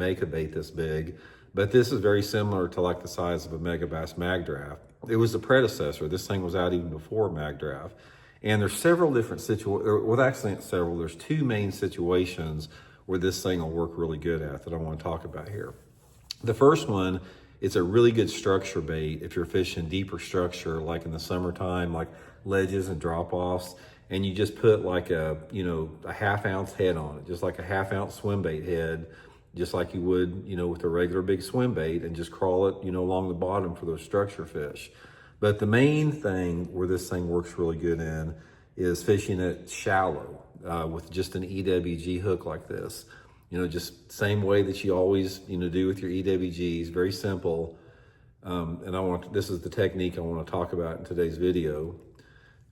make a bait this big, but this is very similar to like the size of a Megabass Mag Draft. It was the predecessor. This thing was out even before Mag Draft. And there's several different situations, well, actually not several, there's two main situations where this thing will work really good at that I want to talk about here. The first one, it's a really good structure bait if you're fishing deeper structure, like in the summertime, like ledges and drop-offs, and you just put like a half-ounce head on it, just like a half-ounce swim bait head, just like you would, with a regular big swim bait, and just crawl it, along the bottom for those structure fish. But the main thing where this thing works really good in is fishing it shallow with just an EWG hook like this. Just same way that you always, do with your EWGs, very simple. And this is the technique I want to talk about in today's video,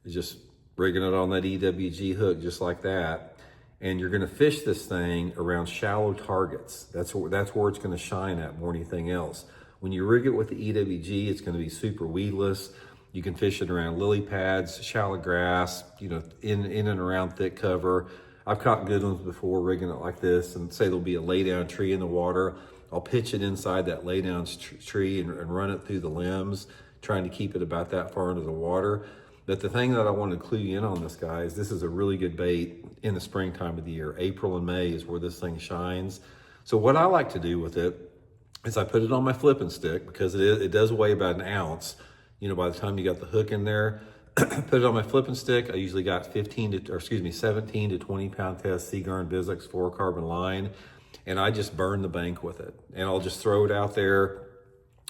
is just rigging it on that EWG hook just like that. And you're gonna fish this thing around shallow targets. That's where it's gonna shine at more than anything else. When you rig it with the EWG, it's gonna be super weedless. You can fish it around lily pads, shallow grass, in and around thick cover. I've caught good ones before rigging it like this, and say there'll be a lay down tree in the water. I'll pitch it inside that lay down tree and run it through the limbs, trying to keep it about that far into the water. But the thing that I want to clue you in on this, guys, this is a really good bait in the springtime of the year. April and May is where this thing shines. So what I like to do with it is I put it on my flipping stick, because it does weigh about an ounce. By the time you got the hook in there, put it on my flipping stick. I usually got 17 to 20 pound test Seagarn Bizzix fluorocarbon line, and I just burn the bank with it. And I'll just throw it out there.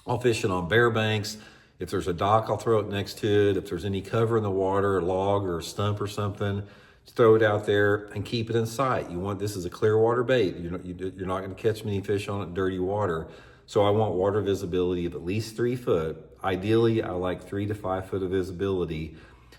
I'll fish it on bare banks. If there's a dock, I'll throw it next to it. If there's any cover in the water, a log or a stump or something, just throw it out there and keep it in sight. This is a clear water bait. You're not going to catch many fish on it in dirty water. So I want water visibility of at least 3 foot. Ideally, I like 3 to 5 foot of visibility.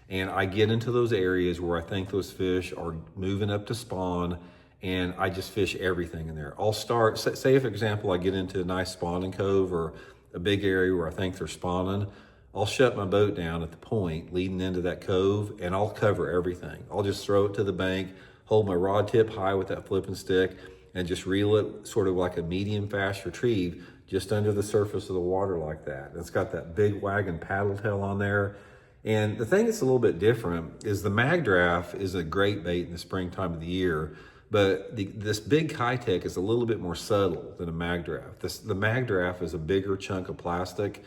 And I get into those areas where I think those fish are moving up to spawn, and I just fish everything in there. I'll start, say for example, I get into a nice spawning cove or a big area where I think they're spawning. I'll shut my boat down at the point leading into that cove, and I'll cover everything. I'll just throw it to the bank, hold my rod tip high with that flipping stick, and just reel it sort of like a medium fast retrieve just under the surface of the water like that. And it's got that big wagon paddle tail on there. And the thing that's a little bit different is the Mag Draft is a great bait in the springtime of the year, but this Big Keitech is a little bit more subtle than a Mag Draft. The Mag Draft is a bigger chunk of plastic,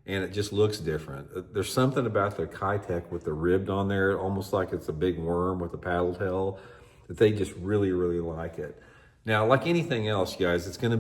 and it just looks different. There's something about the Keitech with the ribbed on there, almost like it's a big worm with a paddle tail, that they just really, really like it. Now, like anything else, guys, it's gonna